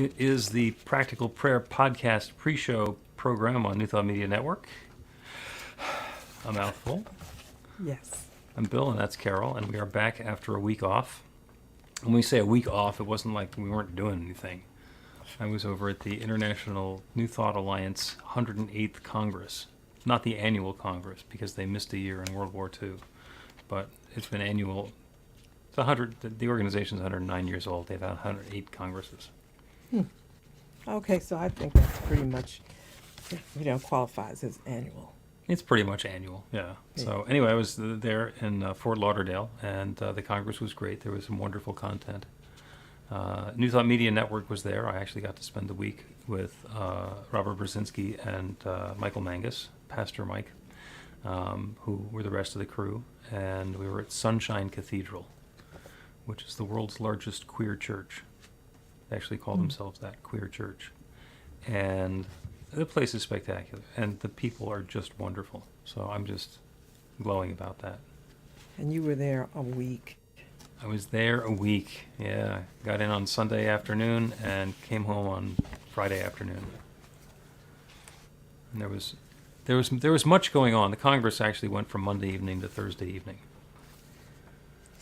It is the Practical Prayer Podcast pre-show program on New Thought Media Network. A mouthful. Yes. I'm Bill, and that's Carol, and we are back after a week off. When we say a week off, it wasn't like we weren't doing anything. I was over at the International New Thought Alliance 108th Congress. Not the annual Congress, because they missed a year in World War II. But it's been annual. The organization's 109 years old. They've had 108 Congresses. Okay, so I think that's pretty much, qualifies as annual. It's pretty much annual, yeah. So anyway, I was there in Fort Lauderdale, and the Congress was great. There was some wonderful content. New Thought Media Network was there. I actually got to spend the week with Robert Brzezinski and Michael Mangus, Pastor Mike, who were the rest of the crew. And we were at Sunshine Cathedral, which is the world's largest queer church. They actually call themselves that, queer church. And the place is spectacular, and the people are just wonderful. So I'm just glowing about that. And you were there a week. I was there a week, yeah. Got in on Sunday afternoon and came home on Friday afternoon. And there was much going on. The Congress actually went from Monday evening to Thursday evening.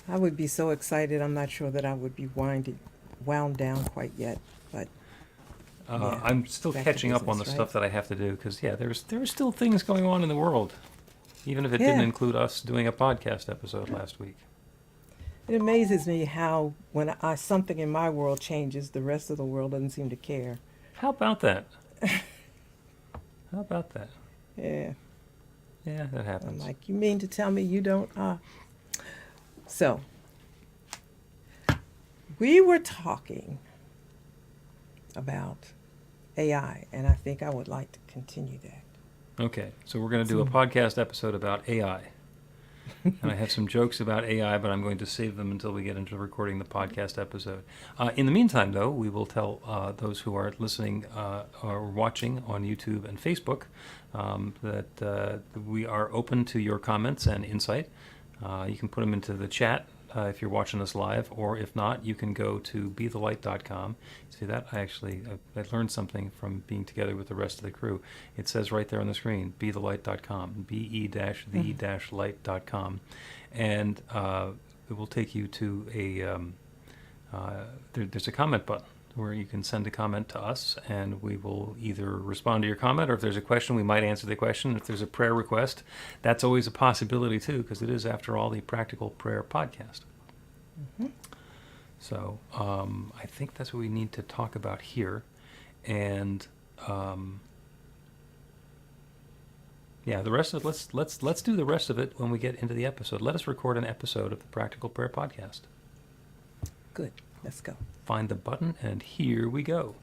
I would be so excited. I'm not sure that I would be wound down quite yet, but I'm still catching up on the stuff that I have to do because, there were still things going on in the world, even if it didn't include us doing a podcast episode last week. It amazes me how when something in my world changes, the rest of the world doesn't seem to care. How about that? How about that? Yeah. Yeah, that happens. I'm like, you mean to tell me you don't? So, we were talking about AI, and I think I would like to continue that. Okay, so we're going to do a podcast episode about AI. And I have some jokes about AI, but I'm going to save them until we get into recording the podcast episode. In the meantime, though, we will tell those who are listening or watching on YouTube and Facebook that we are open to your comments and insight. You can put them into the chat if you're watching us live, or if not, you can go to bethelight.com. See that? I learned something from being together with the rest of the crew. It says right there on the screen, bethelight.com, be-the-light.com. And it will take you to there's a comment button where you can send a comment to us, and we will either respond to your comment, or if there's a question, we might answer the question. If there's a prayer request, that's always a possibility too, because it is, after all, the Practical Prayer Podcast. Mm-hmm. So I think that's what we need to talk about here, and the rest of it. Let's do the rest of it when we get into the episode. Let us record an episode of the Practical Prayer Podcast. Good. Let's go. Find the button, and here we go.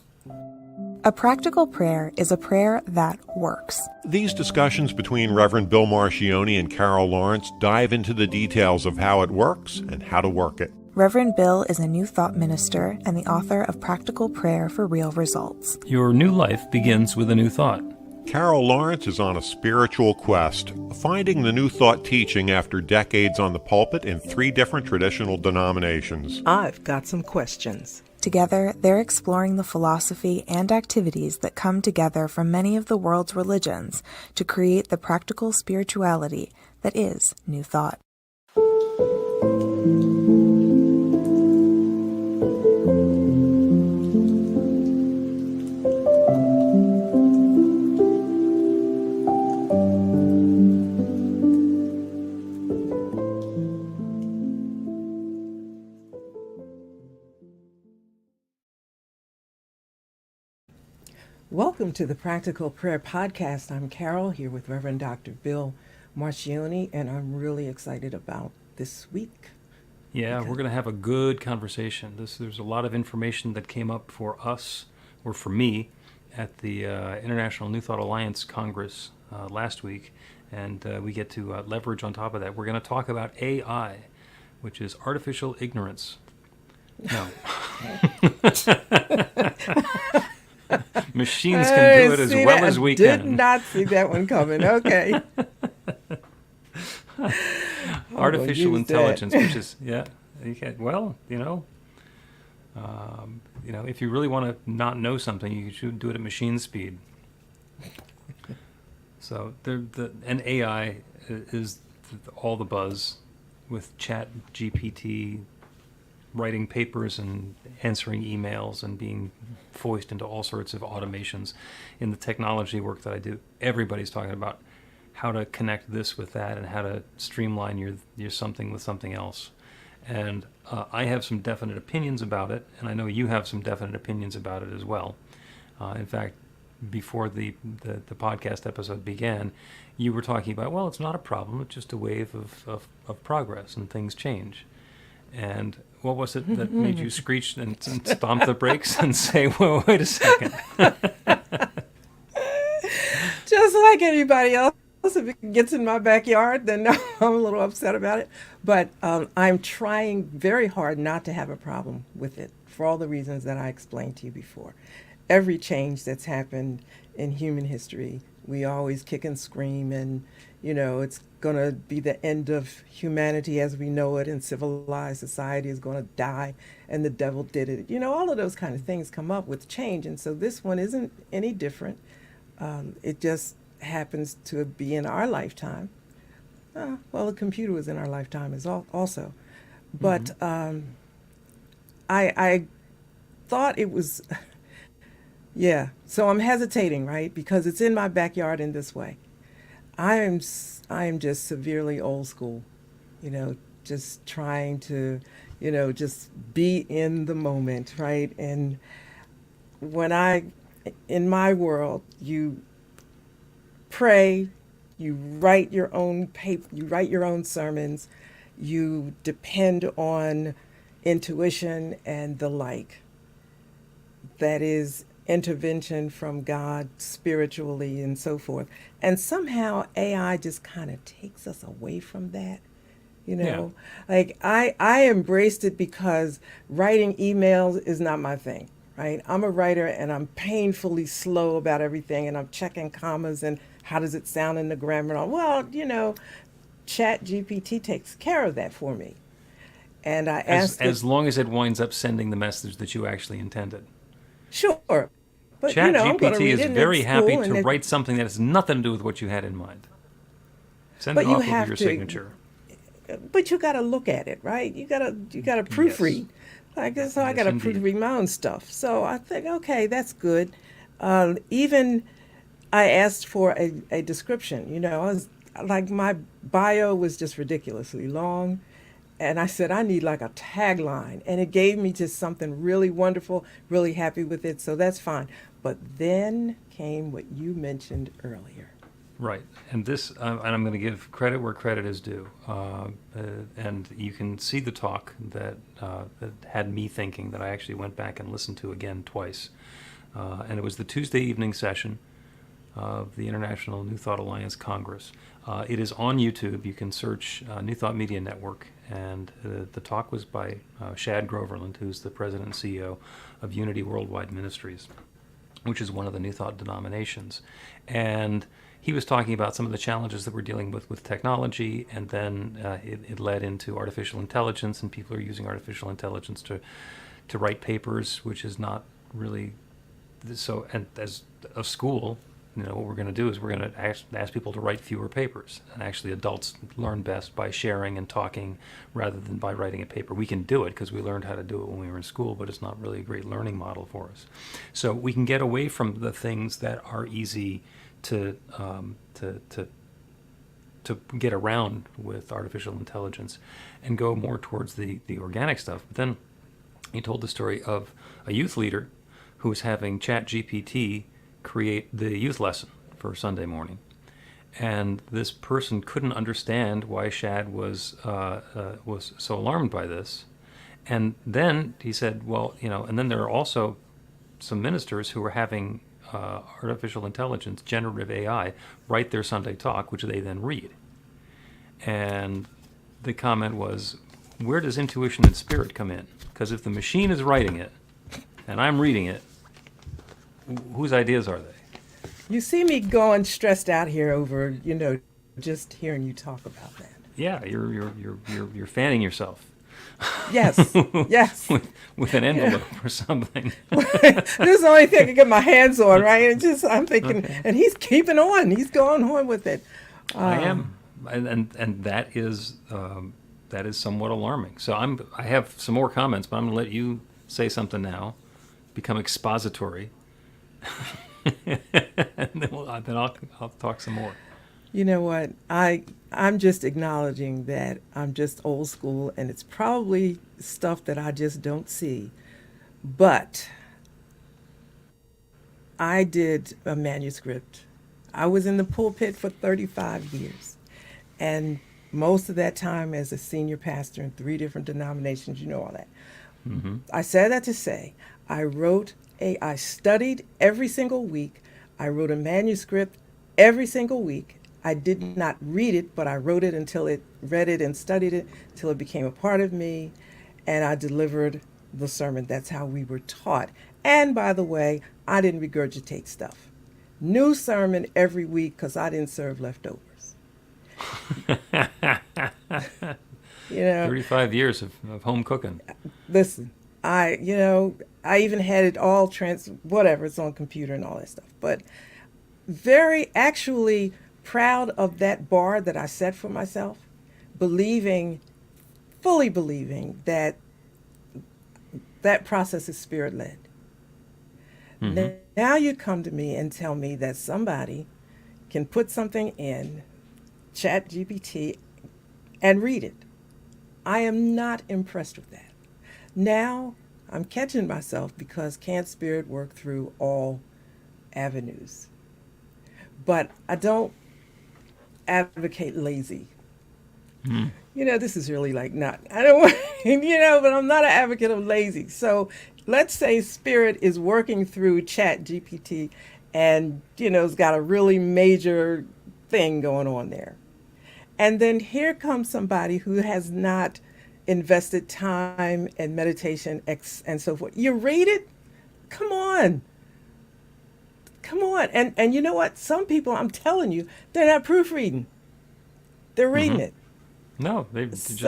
A practical prayer is a prayer that works. These discussions between Reverend Bill Marchiony and Carol Lawrence dive into the details of how it works and how to work it. Reverend Bill is a New Thought minister and the author of Practical Prayer for Real Results. Your new life begins with a new thought. Carol Lawrence is on a spiritual quest, finding the New Thought teaching after decades on the pulpit in 3 different traditional denominations. I've got some questions. Together, they're exploring the philosophy and activities that come together from many of the world's religions to create the practical spirituality that is New Thought. Welcome to the Practical Prayer Podcast. I'm Carol, here with Reverend Dr. Bill Marchiony, and I'm really excited about this week. Yeah, we're going to have a good conversation. There's a lot of information that came up for us, or for me, at the International New Thought Alliance Congress last week, and we get to leverage on top of that. We're going to talk about AI, which is artificial ignorance. No. Machines can do it as well as we can. Did not see that one coming. Okay. Artificial intelligence, which is, if you really want to not know something, you should do it at machine speed. So and AI is all the buzz with Chat GPT, writing papers and answering emails and being foisted into all sorts of automations. In the technology work that I do, everybody's talking about how to connect this with that and how to streamline your something with something else. And I have some definite opinions about it, and I know you have some definite opinions about it as well. In fact, before the podcast episode began, you were talking about, well, it's not a problem, it's just a wave of progress and things change. And what was it that made you screech and stomp the brakes and say, well, wait a second? Just like anybody else, if it gets in my backyard, then I'm a little upset about it. But I'm trying very hard not to have a problem with it for all the reasons that I explained to you before. Every change that's happened in human history, we always kick and scream, and it's going to be the end of humanity as we know it, and civilized society is going to die, and the devil did it. All of those kind of things come up with change, and so this one isn't any different. It just happens to be in our lifetime. Well, the computer was in our lifetime as also, but I thought it was. Yeah, so I'm hesitating, right? Because it's in my backyard in this way. I am just severely old school, just trying to, just be in the moment, right? And in my world, you pray, you write your own paper, you write your own sermons, you depend on intuition and the like. That is intervention from God spiritually and so forth. And somehow AI just kind of takes us away from that. Yeah. Like I embraced it because writing emails is not my thing, right? I'm a writer and I'm painfully slow about everything, and I'm checking commas and how does it sound in the grammar and all. Well, Chat GPT takes care of that for me. And I asked as long as it winds up sending the message that you actually intended. Sure. But, Chat I'm going to GPT read is it very in happy school, to write something that has nothing to do with what you had in mind. Send But it you off with have your to- signature. But you got to look at it, right? You got to proofread. Like, so I Yes, got to indeed. proofread my own stuff. So I think, okay, that's good. Even I asked for a description. I was like, my bio was just ridiculously long. And I said, I need like a tagline. And it gave me just something really wonderful, really happy with it. So that's fine. But then came what you mentioned earlier. Right. And this, and I'm going to give credit where credit is due. And you can see the talk that had me thinking, that I actually went back and listened to again twice. And it was the Tuesday evening session of the International New Thought Alliance Congress. It is on YouTube. You can search New Thought Media Network. And the talk was by Shad Groverland, who's the president and CEO of Unity Worldwide Ministries, which is one of the New Thought denominations. And he was talking about some of the challenges that we're dealing with technology, and then it led into artificial intelligence, and people are using artificial intelligence to write papers, which is not really so. And as a school, what we're going to do is we're going to ask people to write fewer papers. And actually, adults learn best by sharing and talking rather than by writing a paper. We can do it because we learned how to do it when we were in school, but it's not really a great learning model for us. So we can get away from the things that are easy to get around with artificial intelligence and go more towards the organic stuff. But then he told the story of a youth leader who was having Chat GPT create the youth lesson for Sunday morning. And this person couldn't understand why Shad was so alarmed by this. And then he said, well, and then there are also some ministers who are having artificial intelligence, generative AI, write their Sunday talk, which they then read. And the comment was, where does intuition and spirit come in? Because if the machine is writing it and I'm reading it, whose ideas are they? You see me going stressed out here over, just hearing you talk about that. Yeah, you're fanning yourself. Yes, yes. with an envelope or something. This is the only thing I can get my hands on, right? And just I'm thinking, Okay. and he's keeping on. He's going on with it. I am, and that is somewhat alarming. So I have some more comments, but I'm going to let you say something now, become expository, and then I'll talk some more. You know what? I'm just acknowledging that I'm just old school, and it's probably stuff that I just don't see. But I did a manuscript. I was in the pulpit for 35 years. And most of that time as a senior pastor in 3 different denominations, you know all that. Mm-hmm. I said that to say I studied every single week. I wrote a manuscript every single week. I did not read it, but I wrote it read it and studied it till it became a part of me. And I delivered the sermon. That's how we were taught. And by the way, I didn't regurgitate stuff. New sermon every week because I didn't serve leftovers. 35 years of home cooking. Listen, I even had it all whatever, it's on computer and all that stuff. But very actually proud of that bar that I set for myself, fully believing that process is spirit led. Mm-hmm. Now you come to me and tell me that somebody can put something in Chat GPT and read it. I am not impressed with that. Now I'm catching myself because can't spirit work through all avenues? But I don't advocate lazy. Mm. This is really like not, I don't want, but I'm not an advocate of lazy. So let's say spirit is working through Chat GPT and, it's got a really major thing going on there. And then here comes somebody who has not invested time and meditation and so forth. You read it? Come on. Come on. And you know what? Some people, I'm telling you, they're not proofreading. They're reading it. No, they just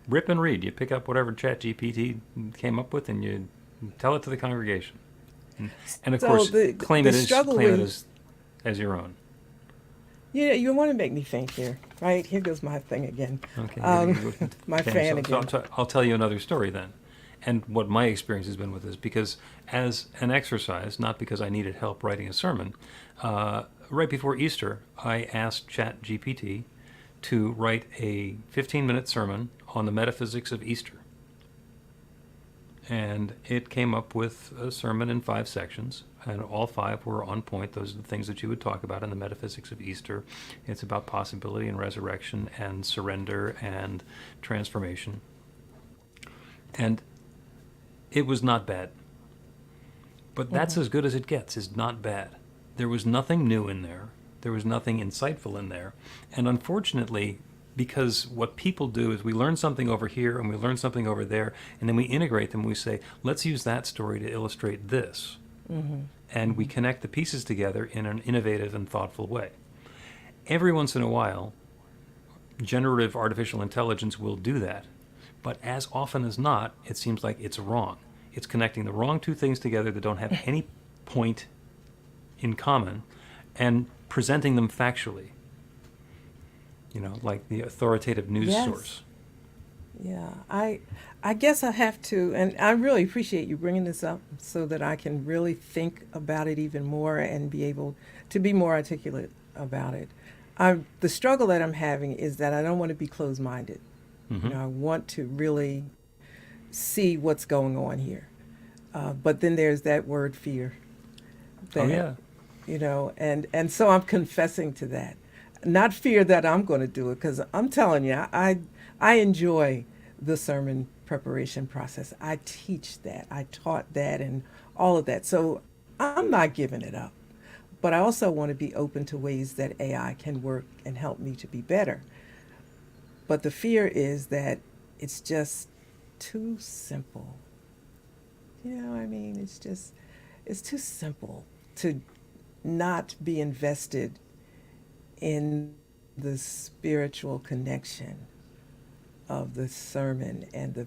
rip and read. You pick up whatever ChatGPT came up with and you tell it to the congregation. And of course, claim it as your own. You want to make me think here, right? Here goes my thing again. Okay. My fan again. So I'll tell you another story then. And what my experience has been with this, because as an exercise, not because I needed help writing a sermon, right before Easter, I asked ChatGPT to write a 15-minute sermon on the metaphysics of Easter. And it came up with a sermon in 5 sections, and all 5 were on point. Those are the things that you would talk about in the metaphysics of Easter. It's about possibility and resurrection and surrender and transformation. And it was not bad. But that's as good as it gets, is not bad. There was nothing new in there. There was nothing insightful in there. And unfortunately, because what people do is we learn something over here and we learn something over there, and then we integrate them. We say, let's use that story to illustrate this. Mm-hmm. And we connect the pieces together in an innovative and thoughtful way. Every once in a while, generative artificial intelligence will do that. But as often as not, it seems like it's wrong. It's connecting the wrong 2 things together that don't have any point in common and presenting them factually. Like the authoritative news source. Yeah, I guess I have to, and I really appreciate you bringing this up so that I can really think about it even more and be able to be more articulate about it. The struggle that I'm having is that I don't want to be closed-minded. Mm-hmm. I want to really see what's going on here. But then there's that word fear. And so I'm confessing to that. Not fear that I'm going to do it, because I'm telling you, I enjoy the sermon preparation process. I teach that. I taught that and all of that. So I'm not giving it up. But I also want to be open to ways that AI can work and help me to be better. But the fear is that it's just too simple. It's too simple to not be invested in the spiritual connection of the sermon and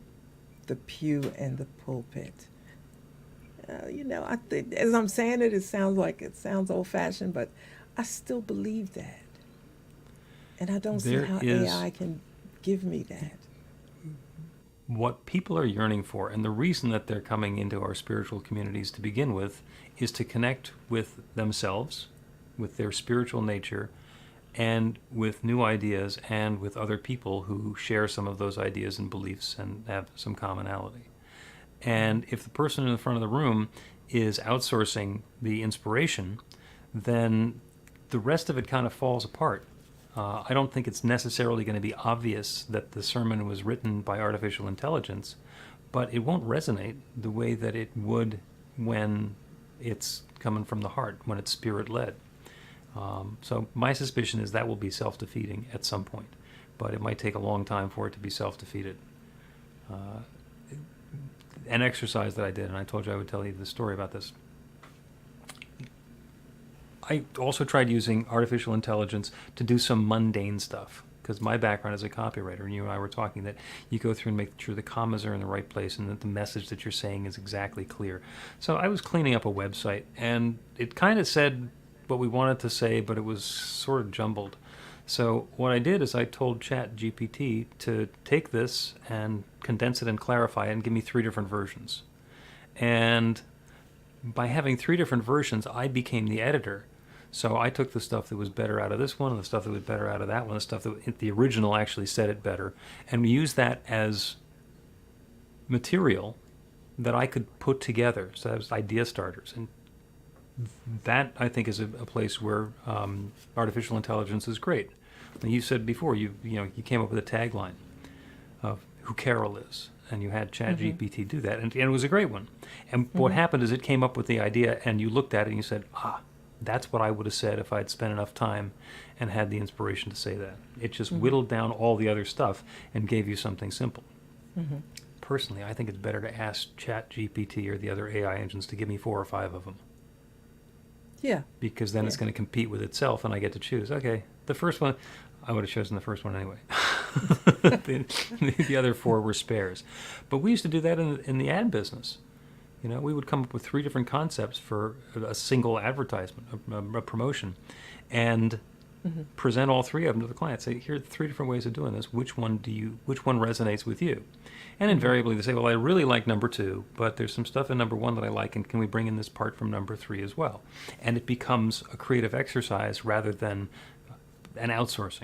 the pew and the pulpit. I think as I'm saying it, it sounds old fashioned, but I still believe that. And I don't see There how is AI can give me that. what people are yearning for, and the reason that they're coming into our spiritual communities to begin with, is to connect with themselves, with their spiritual nature, and with new ideas, and with other people who share some of those ideas and beliefs and have some commonality. And if the person in the front of the room is outsourcing the inspiration, then the rest of it kind of falls apart. I don't think it's necessarily going to be obvious that the sermon was written by artificial intelligence, but it won't resonate the way that it would when it's coming from the heart, when it's spirit-led. So my suspicion is that will be self-defeating at some point, but it might take a long time for it to be self-defeated. An exercise that I did, and I told you I would tell you the story about this. I also tried using artificial intelligence to do some mundane stuff, because my background is a copywriter, and you and I were talking that you go through and make sure the commas are in the right place and that the message that you're saying is exactly clear. So I was cleaning up a website, and it kind of said what we wanted to say, but it was sort of jumbled. So what I did is I told ChatGPT to take this and condense it and clarify it and give me 3 different versions. And by having 3 different versions, I became the editor. So I took the stuff that was better out of this one, and the stuff that was better out of that one, the stuff that the original actually said it better, and we used that as material that I could put together. So that was idea starters. And that, I think, is a place where artificial intelligence is great. Now, you said before, you came up with a tagline of who Carol is, and you had ChatGPT do that, and it was a great one. And what happened is it came up with the idea, and you looked at it and you said, that's what I would have said if I'd spent enough time and had the inspiration to say that. It just whittled down all the other stuff and gave you something simple. Personally, I think it's better to ask ChatGPT or the other AI engines to give me 4 or 5 of them. Yeah. Because then it's going to compete with itself, and I get to choose. Okay, the first one, I would have chosen the first one anyway. The other 4 were spares. But we used to do that in the ad business. We would come up with 3 different concepts for a single advertisement, a promotion, and present all 3 of them to the client. Say, here are 3 different ways of doing this. Which one resonates with you? And invariably they say, well, I really like number 2, but there's some stuff in number 1 that I like, and can we bring in this part from number 3 as well? And it becomes a creative exercise rather than an outsourcing.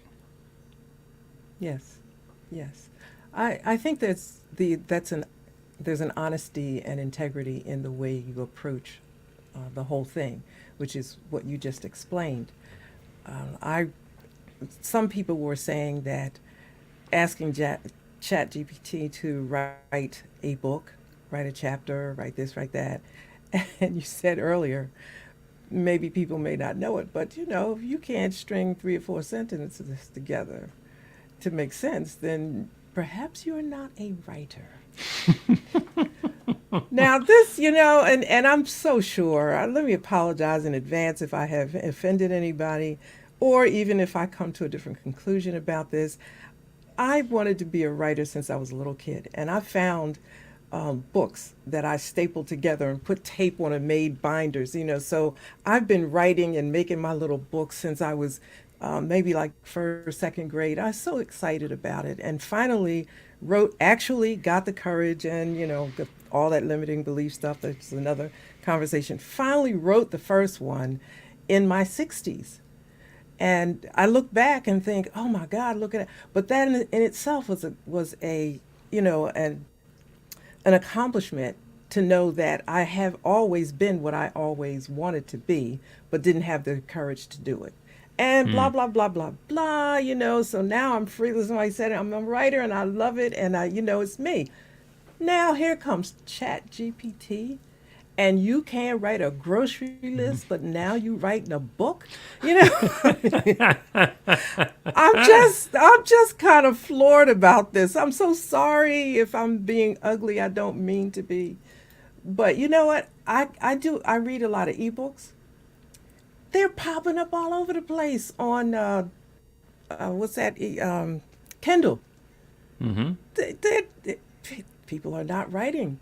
Yes. I think there's an honesty and integrity in the way you approach the whole thing, which is what you just explained. Some people were saying that asking ChatGPT to write a book, write a chapter, write this, write that, and you said earlier, maybe people may not know it, but if you can't string 3 or 4 sentences together to make sense, then perhaps you're not a writer. Now this, and I'm so sure, let me apologize in advance if I have offended anybody, or even if I come to a different conclusion about this. I wanted to be a writer since I was a little kid, and I found books that I stapled together and put tape on and made binders, so I've been writing and making my little books since I was maybe like 1st, 2nd grade. I was so excited about it, and finally got the courage and, all that limiting belief stuff. That's another conversation. Finally wrote the first one in my 60s. And I look back and think, oh my God, look at it. But that in itself was an accomplishment to know that I have always been what I always wanted to be, but didn't have the courage to do it. And blah, blah, blah, blah, blah, so now I'm free. As somebody said, I'm a writer and I love it. And it's me. Now here comes ChatGPT, and you can't write a grocery list, but now you writing a book. I'm just kind of floored about this. I'm so sorry if I'm being ugly. I don't mean to be, but you know what? I read a lot of ebooks. They're popping up all over the place on what's that? Kindle. Mm-hmm. People are not writing.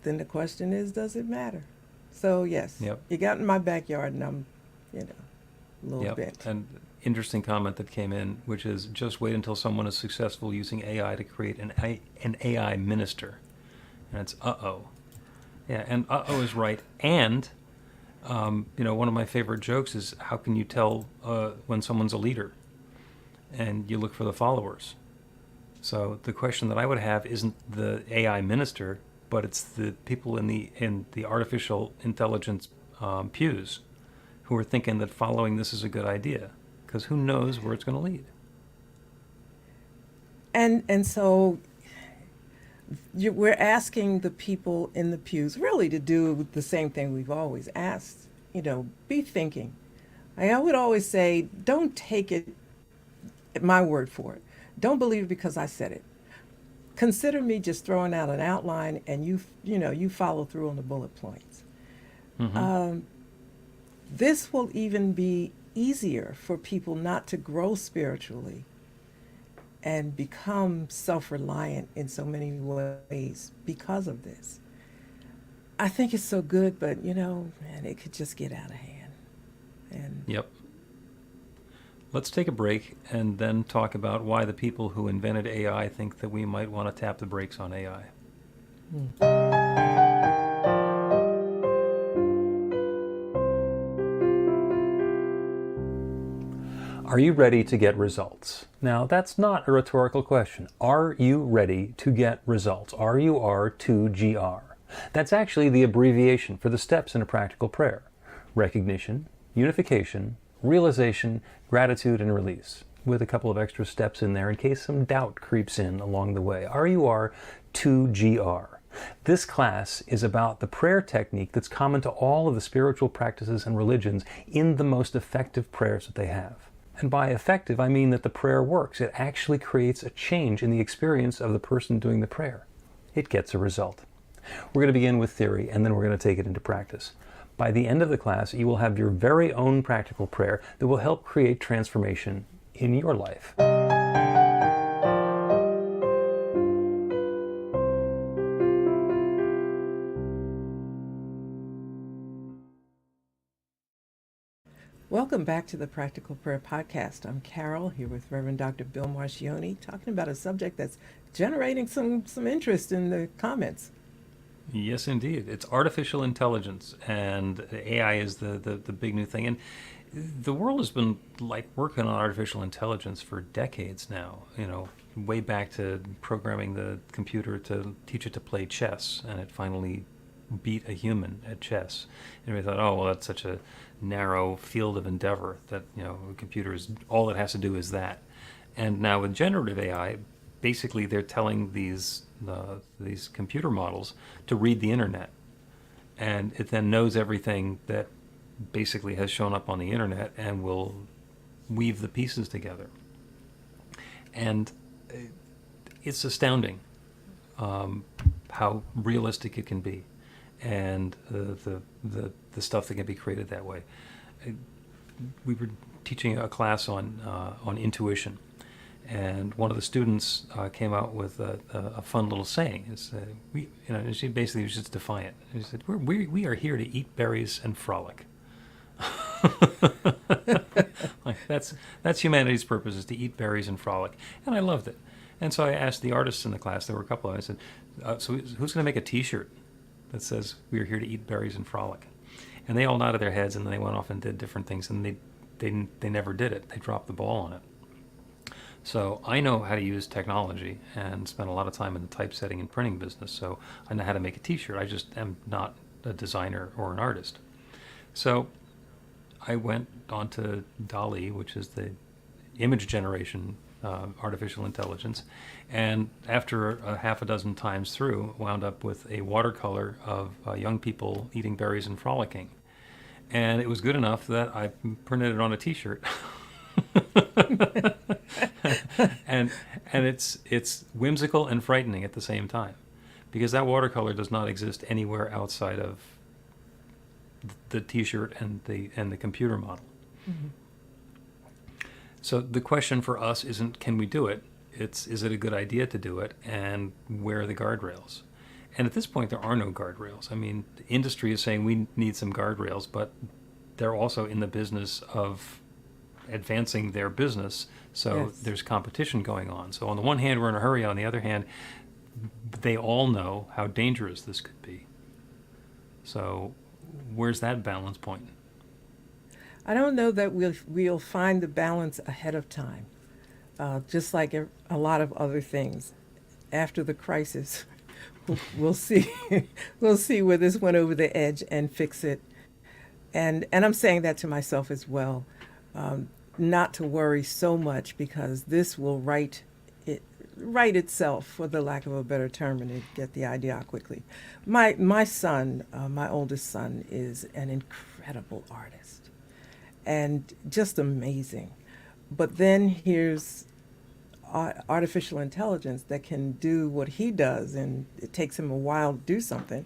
Then the question is, does it matter? So yes, Yep. you got in my backyard, and I'm, a little Yep. bent. And interesting comment that came in, which is just wait until someone is successful using AI to create an AI minister. And it's uh-oh. Yeah, and uh-oh is right. And, one of my favorite jokes is how can you tell when someone's a leader? And you look for the followers. So the question that I would have isn't the AI minister, but it's the people in the artificial intelligence pews who are thinking that following this is a good idea, because who knows where it's going to lead. And so we're asking the people in the pews really to do the same thing we've always asked. Be thinking. I would always say, don't take it my word for it. Don't believe it because I said it. Consider me just throwing out an outline, and you follow through on the bullet points. Mm-hmm. This will even be easier for people not to grow spiritually and become self-reliant in so many ways because of this. I think it's so good, but man, it could just get out of hand. And Yep. Let's take a break and then talk about why the people who invented AI think that we might want to tap the brakes on AI. Are you ready to get results? Now, that's not a rhetorical question. Are you ready to get results? RUR2GR. That's actually the abbreviation for the steps in a practical prayer: recognition, unification, realization, gratitude, and release, with a couple of extra steps in there in case some doubt creeps in along the way. RUR2GR. This class is about the prayer technique that's common to all of the spiritual practices and religions in the most effective prayers that they have. And by effective, I mean that the prayer works. It actually creates a change in the experience of the person doing the prayer. It gets a result. We're going to begin with theory, and then we're going to take it into practice. By the end of the class, you will have your very own practical prayer that will help create transformation in your life. welcome back to the Practical Prayer Podcast. I'm Carol, here with Reverend Dr. Bill Marchiony, talking about a subject that's generating some interest in the comments. Yes, indeed. It's artificial intelligence, and AI is the big new thing. And the world has been working on artificial intelligence for decades now. Way back to programming the computer to teach it to play chess, and it finally beat a human at chess. And we thought, oh, well, that's such a narrow field of endeavor that a computer is all it has to do is that. And now with generative AI, basically they're telling these computer models to read the internet, and it then knows everything that basically has shown up on the internet and will weave the pieces together. And it's astounding how realistic it can be, and the stuff that can be created that way. We were teaching a class on intuition, and one of the students came out with a fun little saying. She basically was just defiant. She said, "We are here to eat berries and frolic." That's humanity's purpose, is to eat berries and frolic, and I loved it. And so I asked the artists in the class. There were a couple of them. I said, "So who's going to make a T-shirt that says we are here to eat berries and frolic?" And they all nodded their heads, and then they went off and did different things, and they never did it. They dropped the ball on it. So I know how to use technology and spent a lot of time in the typesetting and printing business, so I know how to make a T-shirt. I just am not a designer or an artist. So I went on to DALL-E, which is the image generation artificial intelligence, and after a half a dozen times through, wound up with a watercolor of young people eating berries and frolicking. And it was good enough that I printed it on a T-shirt. and it's whimsical and frightening at the same time, because that watercolor does not exist anywhere outside of the T-shirt and the computer model. Mm-hmm. So the question for us isn't can we do it, It's, is it a good idea to do it, and where are the guardrails? And at this point, there are no guardrails. I mean, the industry is saying we need some guardrails, but they're also in the business of advancing their business. So Yes. there's competition going on. So on the one hand, we're in a hurry. On the other hand, they all know how dangerous this could be. So where's that balance point? I don't know that we'll find the balance ahead of time. Just like a lot of other things. After the crisis, we'll see. We'll see where this went over the edge and fix it. And I'm saying that to myself as well, not to worry so much, because this will right itself, for the lack of a better term, and to get the idea out quickly. My son, my oldest son, is an incredible artist and just amazing. But then here's artificial intelligence that can do what he does, and it takes him a while to do something.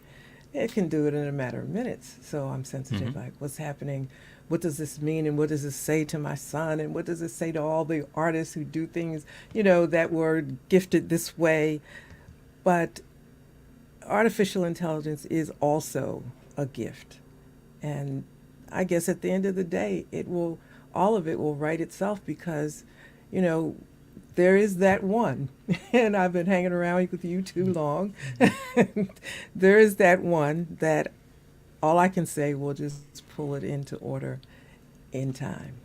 It can do it in a matter of minutes. So I'm sensitive, like, what's happening? What does this mean? And what does this say to my son? And what does it say to all the artists who do things, that were gifted this way? But artificial intelligence is also a gift. And I guess at the end of the day, all of it will right itself, because, there is that one, and I've been hanging around with you too long. There is that one that all I can say, will just pull it into order in time,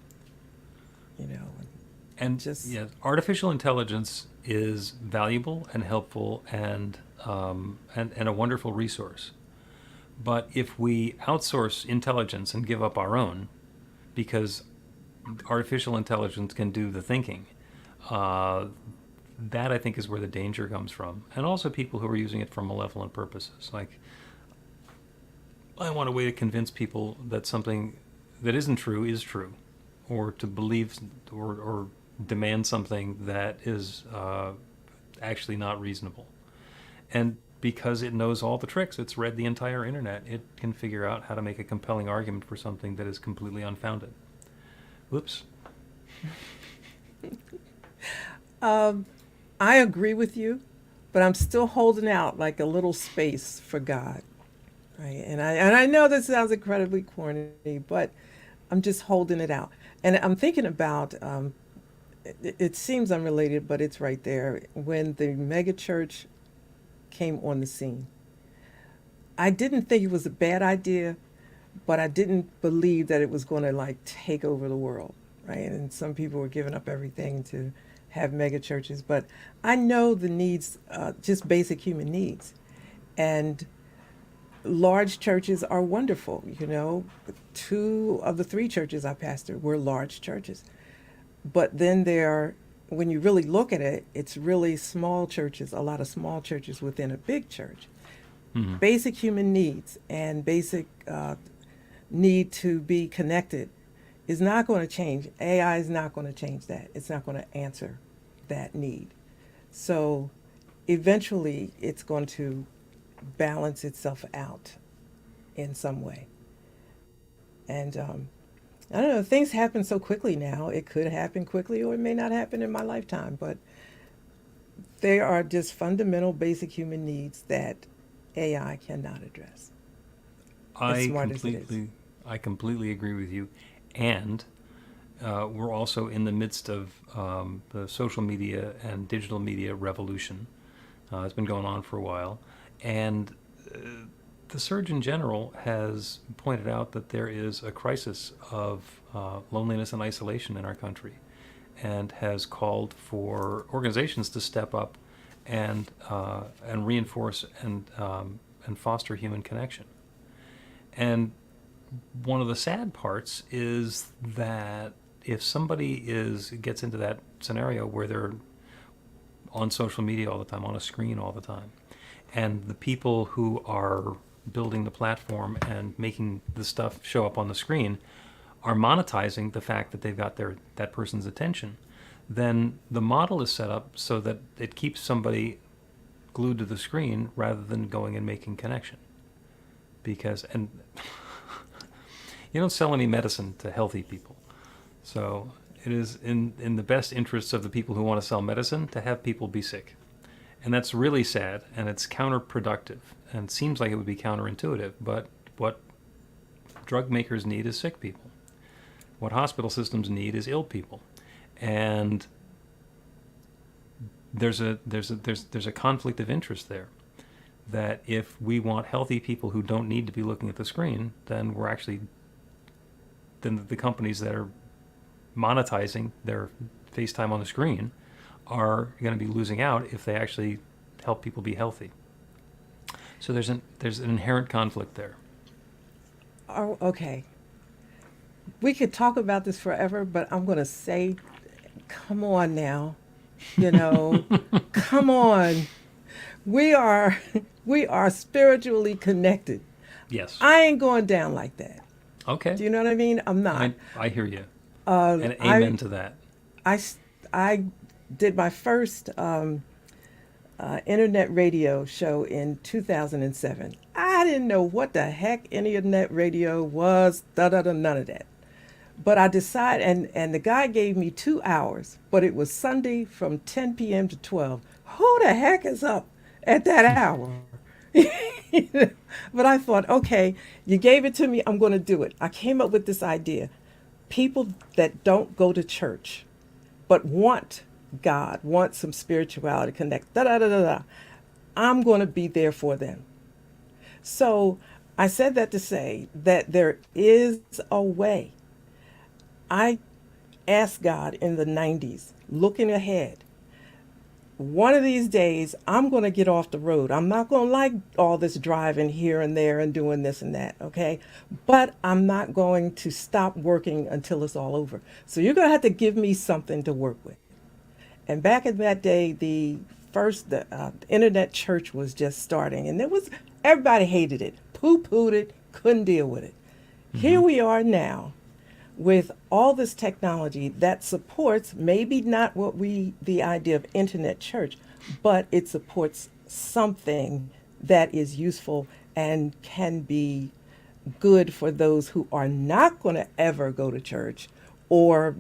And just yeah, artificial intelligence is valuable and helpful and a wonderful resource. But if we outsource intelligence and give up our own, because artificial intelligence can do the thinking, that I think is where the danger comes from. And also people who are using it for malevolent purposes. Like, I want a way to convince people that something that isn't true is true, or to believe or demand something that is actually not reasonable. And because it knows all the tricks, it's read the entire internet, it can figure out how to make a compelling argument for something that is completely unfounded. Whoops. I agree with you, but I'm still holding out like a little space for God, right? And I know this sounds incredibly corny, but I'm just holding it out. And I'm thinking about, it seems unrelated, but it's right there. When the mega church came on the scene, I didn't think it was a bad idea, but I didn't believe that it was going to take over the world, right? And some people were giving up everything to have mega churches, but I know the needs, just basic human needs. And large churches are wonderful. 2 of the 3 churches I pastored were large churches. But then when you really look at it, it's really small churches, a lot of small churches within a big church. Mm-hmm. Basic human needs and basic need to be connected is not going to change. AI is not going to change that. It's not going to answer that need. So eventually it's going to balance itself out in some way. And I don't know, things happen so quickly now. It could happen quickly, or it may not happen in my lifetime, but they are just fundamental basic human needs that AI cannot address. I completely agree with you. And we're also in the midst of the social media and digital media revolution. It's been going on for a while. And the Surgeon General has pointed out that there is a crisis of loneliness and isolation in our country, and has called for organizations to step up and reinforce and foster human connection. And one of the sad parts is that if somebody gets into that scenario where they're on social media all the time, on a screen all the time, and the people who are building the platform and making the stuff show up on the screen are monetizing the fact that they've got that person's attention, then the model is set up so that it keeps somebody glued to the screen rather than going and making connection. You don't sell any medicine to healthy people. So It is in the best interests of the people who want to sell medicine to have people be sick. And that's really sad, and it's counterproductive, and seems like it would be counterintuitive, but what drug makers need is sick people. What hospital systems need is ill people. And there's a conflict of interest there, that if we want healthy people who don't need to be looking at the screen, then the companies that are monetizing their FaceTime on the screen are going to be losing out if they actually help people be healthy. So there's an inherent conflict there. Oh, okay. We could talk about this forever, but I'm going to say, come on now, come on. We are spiritually connected. Yes. I ain't going down like that. Okay. Do you know what I mean? I'm not. I hear you. And amen to that. I did my first internet radio show in 2007. I didn't know what the heck internet radio was, none of that. But I decided, and the guy gave me 2 hours, but it was Sunday from 10 p.m. to 12. Who the heck is up at that hour? But I thought, okay, you gave it to me, I'm going to do it. I came up with this idea. People that don't go to church, but want God, want some spirituality, connect, I'm going to be there for them. So I said that to say that there is a way. I asked God in the 90s, looking ahead, one of these days, I'm going to get off the road. I'm not going to like all this driving here and there and doing this and that, okay? But I'm not going to stop working until it's all over. So you're going to have to give me something to work with. And back in that day, the internet church was just starting, and everybody hated it, poo-pooed it, couldn't deal with it. Mm-hmm. Here we are now, with all this technology that supports maybe not the idea of internet church, but it supports something that is useful and can be good for those who are not going to ever go to church or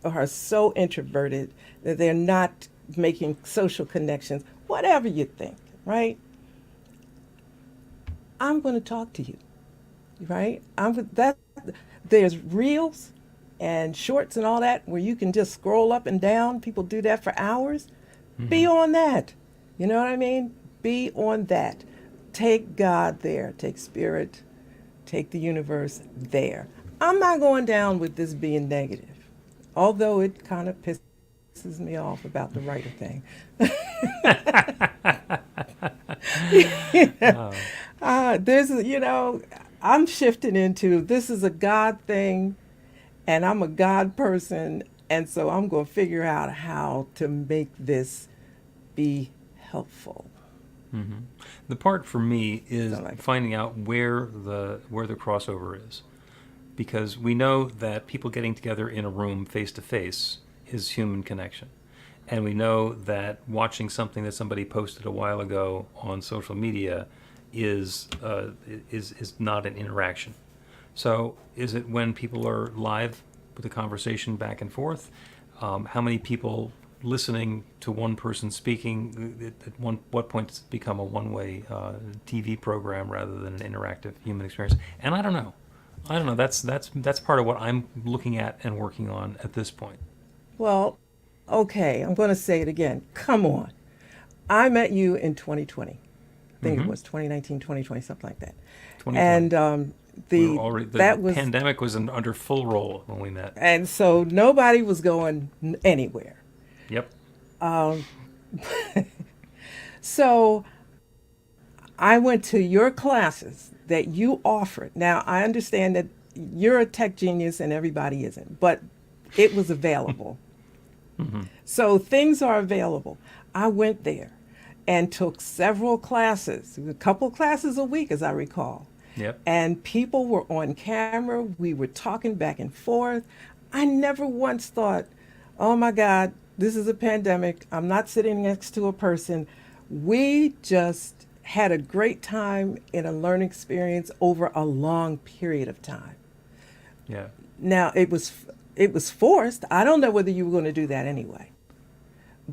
are so introverted that they're not making social connections, whatever you think, right? I'm going to talk to you, right? There's reels and shorts and all that where you can just scroll up and down. People do that for hours. Mm-hmm. Be on that. You know what I mean? Be on that. Take God there. Take spirit. Take the universe there. I'm not going down with this being negative, although it kind of pisses me off about the writer thing. I'm shifting into, this is a God thing, and I'm a God person, and so I'm going to figure out how to make this be helpful. Mm-hmm. The part for me is finding out where the crossover is, because we know that people getting together in a room face to face is human connection, and we know that watching something that somebody posted a while ago on social media is not an interaction. So is it when people are live with a conversation back and forth? How many people listening to one person speaking, what point does it become a one-way TV program rather than an interactive human experience? And I don't know. That's part of what I'm looking at and working on at this point. Well, okay, I'm going to say it again. Come on. I met you in 2020. I think it was 2019, 2020, something like that. 2020. And the pandemic was under full roll when we met. And so nobody was going anywhere. Yep. So I went to your classes that you offered. Now, I understand that you're a tech genius and everybody isn't, but it was available. Mm-hmm. So things are available. I went there and took several classes, a couple classes a week, as I recall. Yep. And people were on camera. We were talking back and forth. I never once thought, oh my God, this is a pandemic. I'm not sitting next to a person. We just had a great time in a learning experience over a long period of time. Yeah. Now, it was it was forced. I don't know whether you were going to do that anyway.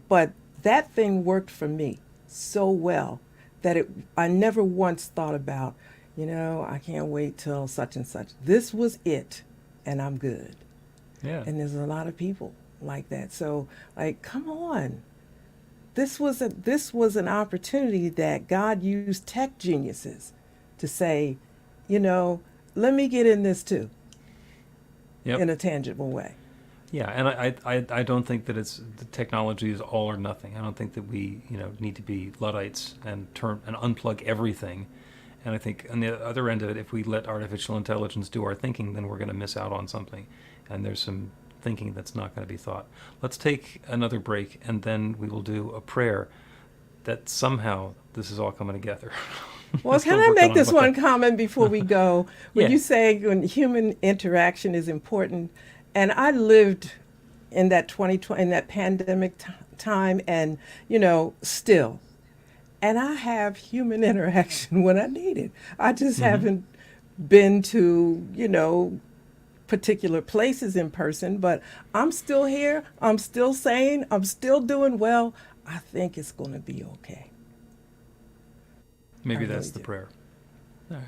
But that thing worked for me so well that I never once thought about, I can't wait till such and such. This was it, and I'm good. Yeah. And there's a lot of people like that. So, like, come on. This was an opportunity that God used tech geniuses to say, let me get in this too, Yep. in a tangible way. Yeah, and I don't think that the technology is all or nothing. I don't think that we need to be Luddites and unplug everything. And I think on the other end of it, if we let artificial intelligence do our thinking, then we're going to miss out on something. And there's some thinking that's not going to be thought. Let's take another break, and then we will do a prayer that somehow this is all coming together. Well, can I make this one comment before we go? When Yeah. you say when human interaction is important, and I lived in that 2020 in that pandemic time, and still, and I have human interaction when I need it. I just haven't been to particular places in person, but I'm still here. I'm still sane. I'm still doing well. I think it's going to be okay. Maybe I that's really the do. prayer. All right.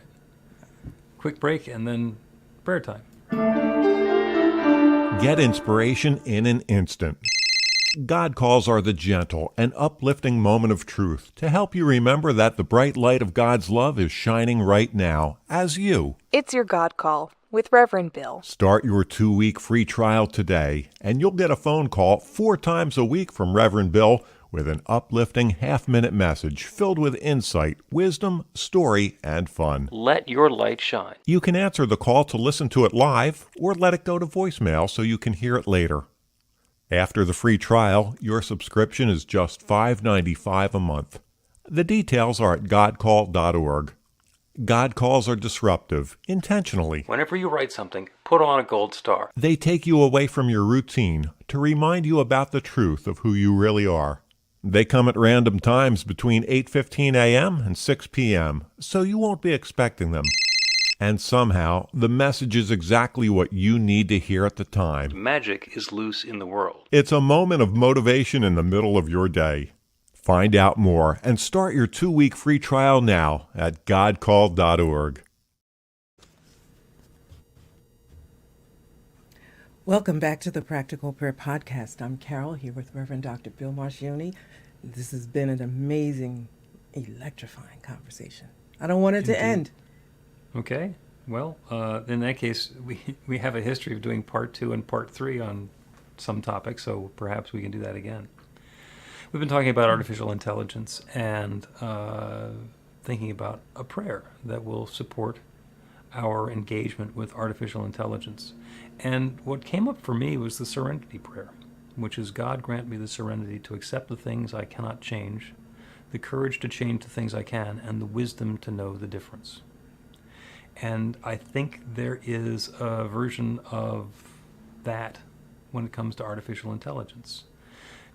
Quick break, and then prayer time. Get inspiration in an instant. God calls are the gentle and uplifting moment of truth to help you remember that the bright light of God's love is shining right now as you It's your God Call with Reverend Bill. start your 2-week free trial today, and you'll get a phone call 4 times a week from Reverend Bill with an uplifting half-minute message filled with insight, wisdom, story, and fun. Let your light shine. You can answer the call to listen to it live or let it go to voicemail so you can hear it later. After the free trial, your subscription is just $5.95 a month. The details are at godcall.org. God calls are disruptive, intentionally. Whenever you write something, put on a gold star. They take you away from your routine to remind you about the truth of who you really are. They come at random times between 8:15 a.m. and 6 p.m., so you won't be expecting them. And somehow, the message is exactly what you need to hear at the time. Magic is loose in the world. It's a moment of motivation in the middle of your day. Find out more and start your 2-week free trial now at godcall.org. Welcome back to the Practical Prayer Podcast. I'm Carol here with Reverend Dr. Bill Marchiony. This has been an amazing, electrifying conversation. I don't want it to end. Okay. Well, in that case, we have a history of doing part 2 and part 3 on some topics, so perhaps we can do that again. We've been talking about artificial intelligence and thinking about a prayer that will support our engagement with artificial intelligence. And what came up for me was the serenity prayer, which is, God grant me the serenity to accept the things I cannot change, the courage to change the things I can, and the wisdom to know the difference. And I think there is a version of that when it comes to artificial intelligence.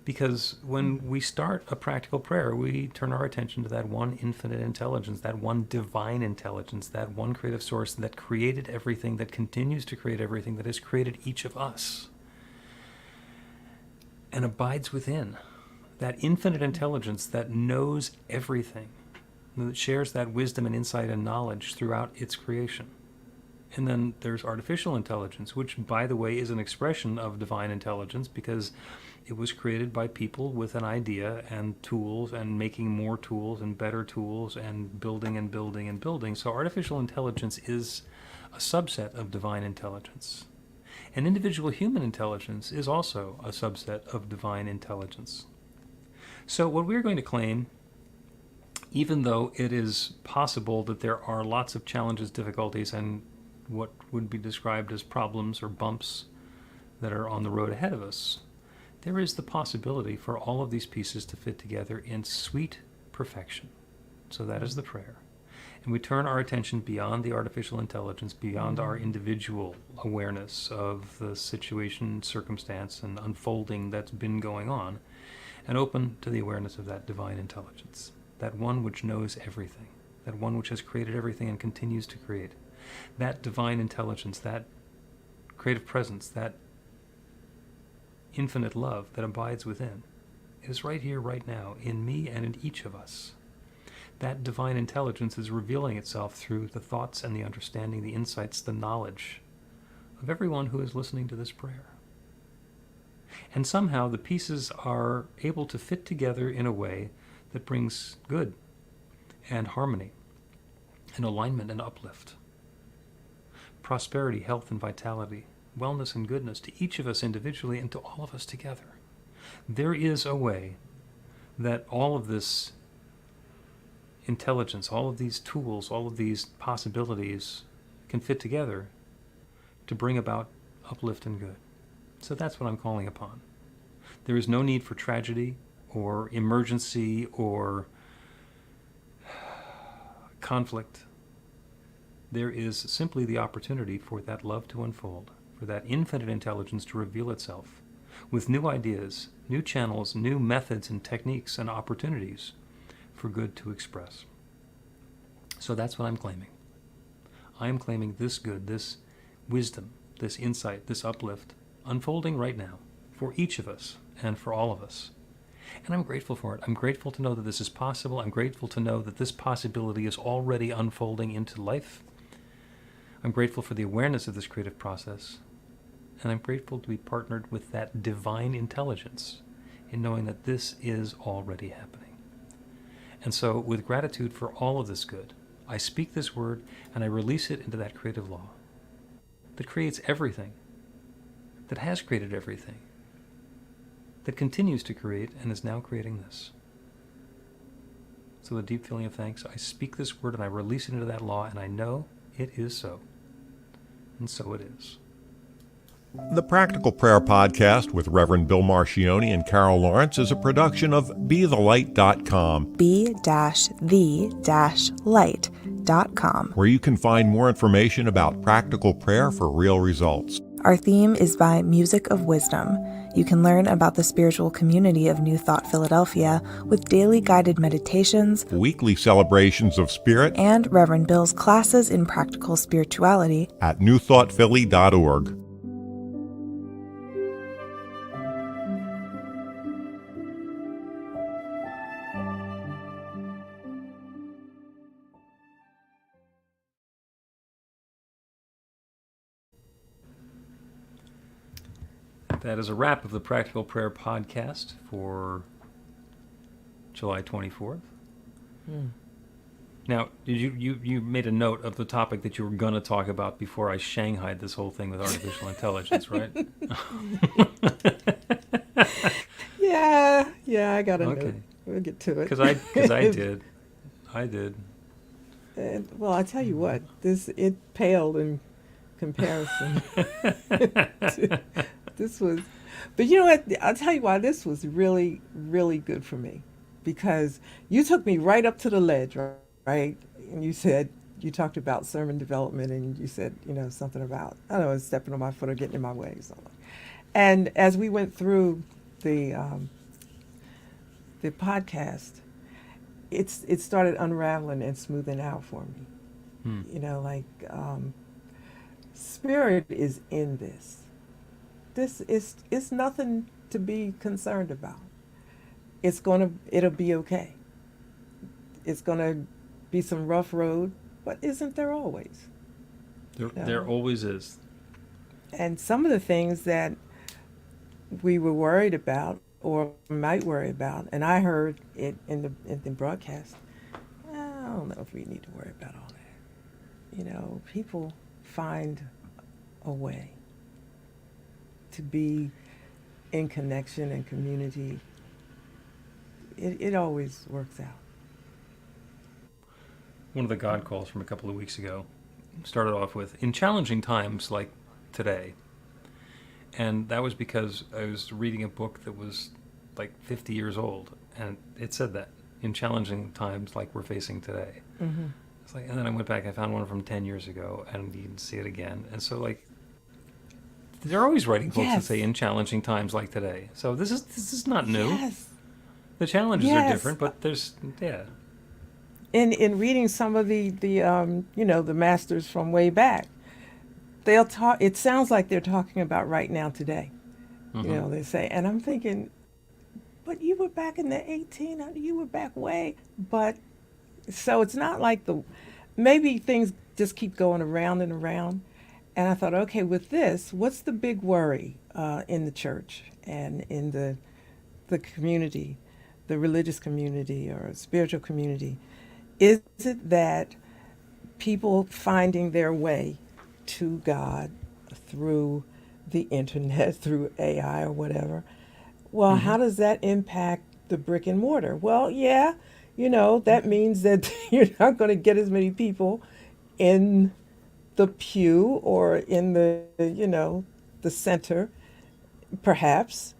Because when we start a practical prayer, we turn our attention to that one infinite intelligence, that one divine intelligence, that one creative source that created everything, that continues to create everything, that has created each of us and abides within. That infinite intelligence that knows everything, that shares that wisdom and insight and knowledge throughout its creation. And then there's artificial intelligence, which, by the way, is an expression of divine intelligence because it was created by people with an idea and tools and making more tools and better tools and building and building and building. So artificial intelligence is a subset of divine intelligence. And individual human intelligence is also a subset of divine intelligence. So what we're going to claim, even though it is possible that there are lots of challenges, difficulties, and what would be described as problems or bumps that are on the road ahead of us, there is the possibility for all of these pieces to fit together in sweet perfection. So that is the prayer. And we turn our attention beyond the artificial intelligence, beyond our individual awareness of the situation, circumstance, and unfolding that's been going on, and open to the awareness of that divine intelligence, that one which knows everything, that one which has created everything and continues to create. That divine intelligence, that creative presence, that infinite love that abides within is right here, right now, in me and in each of us. That divine intelligence is revealing itself through the thoughts and the understanding, the insights, the knowledge of everyone who is listening to this prayer. And somehow the pieces are able to fit together in a way that brings good and harmony and alignment and uplift, prosperity, health and vitality, wellness and goodness to each of us individually and to all of us together. There is a way that all of this intelligence, all of these tools, all of these possibilities can fit together to bring about uplift and good. So that's what I'm calling upon. There is no need for tragedy or emergency or conflict. There is simply the opportunity for that love to unfold, for that infinite intelligence to reveal itself with new ideas, new channels, new methods and techniques and opportunities for good to express. So that's what I'm claiming. I am claiming this good, this wisdom, this insight, this uplift, unfolding right now for each of us and for all of us. And I'm grateful for it. I'm grateful to know that this is possible. I'm grateful to know that this possibility is already unfolding into life. I'm grateful for the awareness of this creative process. And I'm grateful to be partnered with that divine intelligence in knowing that this is already happening. And so, with gratitude for all of this good, I speak this word and I release it into that creative law that creates everything, that has created everything, that continues to create and is now creating this. So the deep feeling of thanks, I speak this word and I release it into that law, and I know it is so. And so it is. The Practical Prayer Podcast with Reverend Bill Marchiony and Carol Lawrence is a production of BeTheLight.com. be-the-light.com. Where you can find more information about practical prayer for real results. Our theme is by Music of Wisdom. You can learn about the spiritual community of New Thought Philadelphia with daily guided meditations, Weekly celebrations of spirit, and Reverend Bill's classes in practical spirituality at newthoughtphilly.org. That is a wrap of the Practical Prayer Podcast for July 24th. Now, did you made a note of the topic that you were going to talk about before I shanghaied this whole thing with artificial intelligence, right? Yeah, I got a Okay. note. We'll get to it. Because I did. And, well, I tell you what, it paled in comparison. This was, but you know what? I'll tell you why this was really, really good for me, because you took me right up to the ledge, right? And you talked about sermon development, and you said, something about, I don't know, stepping on my foot or getting in my way or something. And as we went through the podcast, it started unraveling and smoothing out for me. Spirit is in this. It's nothing to be concerned about. It'll be okay. It's gonna be some rough road, but isn't there always? There always is. And some of the things that we were worried about or might worry about, and I heard it in the broadcast, I don't know if we need to worry about all that. People find a way to be in connection and community. It always works out. One of the God calls from a couple of weeks ago started off with, in challenging times like today. And that was because I was reading a book that was like 50 years old, and it said that, in challenging times like we're facing today. Mm-hmm. It's like, and then I went back, I found one from 10 years ago, and you can see it again. And so, like, they're always writing books that say, in challenging times like today. So this is not new. Yes. The challenges are different, but there's, In reading some of the masters from way back, they'll talk. It sounds like they're talking about right now today, They say, and I'm thinking, but you were back in the 1800s, you were back way, but so it's not like maybe things just keep going around and around. And I thought, okay, with this, what's the big worry in the church and in the community, the religious community or spiritual community? Is it that people finding their way to God through the internet, through AI or whatever? Well, how does that impact the brick and mortar? Well, yeah, that means that you're not going to get as many people in the pew or in the center, perhaps.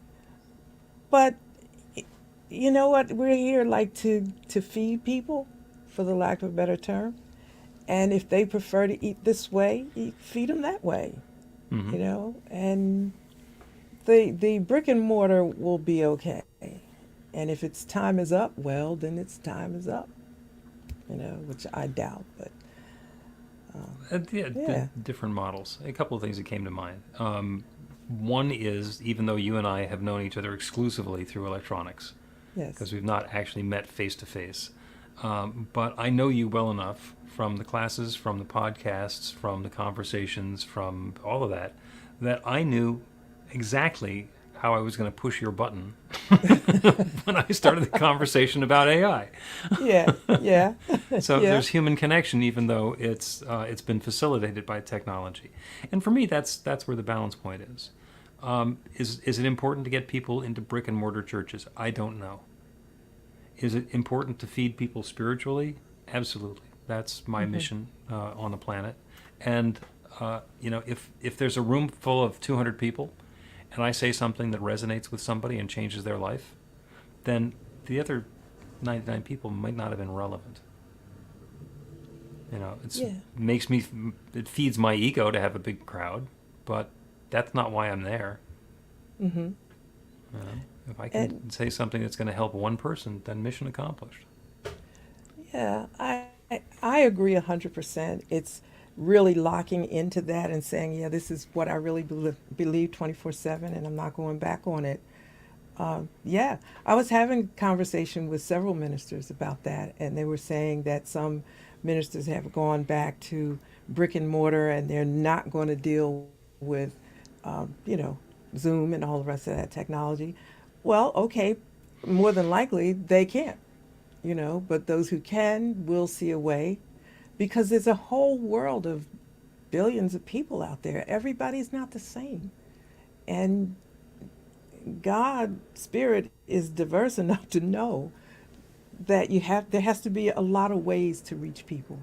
But you know what? We're here like to feed people, for the lack of a better term. And if they prefer to eat this way, you feed them that way, and the brick and mortar will be okay. And if its time is up, well, then its time is up, which I doubt, but different models. A couple of things that came to mind. One is, even though you and I have known each other exclusively through electronics, yes, because we've not actually met face to face, but I know you well enough from the classes, from the podcasts, from the conversations, from all of that, that I knew exactly how I was going to push your button when I started the conversation about AI. Yeah. So Yeah. there's human connection, even though it's been facilitated by technology. And for me, that's where the balance point is. Is it important to get people into brick and mortar churches? I don't know. Is it important to feed people spiritually? Absolutely. That's my mission on the planet. And if there's a room full of 200 people, and I say something that resonates with somebody and changes their life, then the other 99 people might not have been relevant. It feeds my ego to have a big crowd, but that's not why I'm there. Mm-hmm. If I can say something that's going to help one person, then mission accomplished. Yeah, I agree 100%. It's really locking into that and saying, yeah, this is what I really believe 24/7, and I'm not going back on it. I was having a conversation with several ministers about that, and they were saying that some ministers have gone back to brick and mortar, and they're not going to deal with, Zoom and all the rest of that technology. Well, okay, more than likely they can't, but those who can will see a way, because there's a whole world of billions of people out there. Everybody's not the same. And God, Spirit, is diverse enough to know that there has to be a lot of ways to reach people.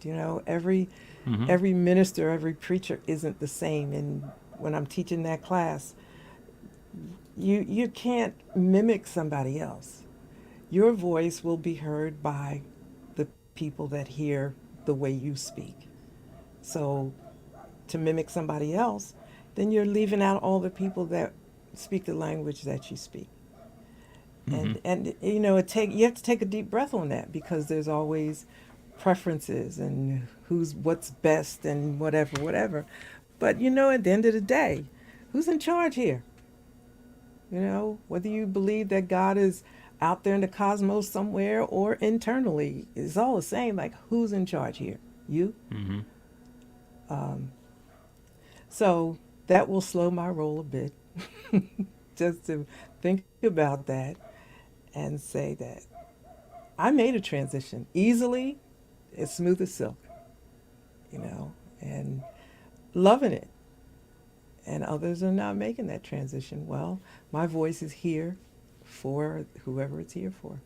Every minister, every preacher isn't the same. And when I'm teaching that class, you can't mimic somebody else. Your voice will be heard by the people that hear the way you speak. So to mimic somebody else, then you're leaving out all the people that speak the language that you speak. And you have to take a deep breath on that, because there's always preferences and what's best and whatever. But at the end of the day, who's in charge here? Whether you believe that God is out there in the cosmos somewhere or internally, it's all the same. Like, who's in charge here? You? Mm-hmm. So that will slow my roll a bit, just to think about that and say that I made a transition easily, as smooth as silk, and loving it. And others are not making that transition. Well, my voice is here for whoever it's here for.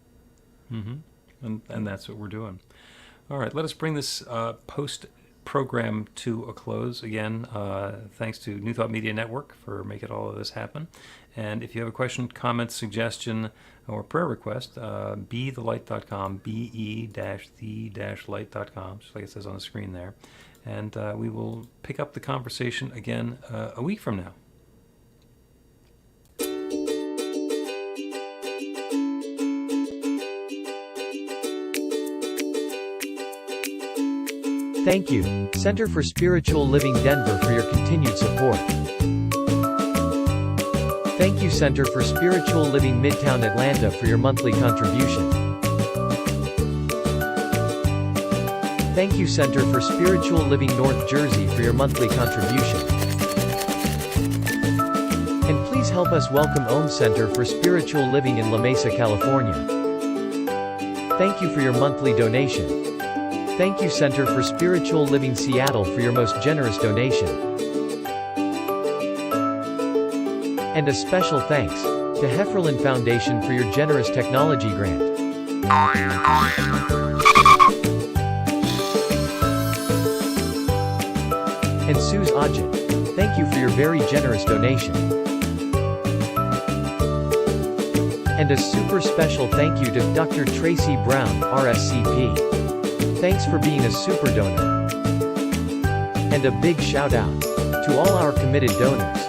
Mm-hmm. And that's what we're doing. All right, let us bring this post-program to a close. Again, thanks to New Thought Media Network for making all of this happen. And if you have a question, comment, suggestion, or prayer request, BeTheLight.com, be-the-light.com, just like it says on the screen there. And we will pick up the conversation again a week from now. Thank you, Center for Spiritual Living Denver, for your continued support. Thank you Center for Spiritual Living Midtown Atlanta for your monthly contribution. Thank you Center for Spiritual Living North Jersey for your monthly contribution. And please help us welcome Om Center for Spiritual Living in La Mesa, California. Thank you for your monthly donation. Thank you Center for Spiritual Living Seattle for your most generous donation. And a special thanks to Hefferlin Foundation for your generous technology grant. And Suze Ajit, thank you for your very generous donation. And a super special thank you to Dr. Tracy Brown, RSCP. Thanks for being a super donor. And a big shout out to all our committed donors.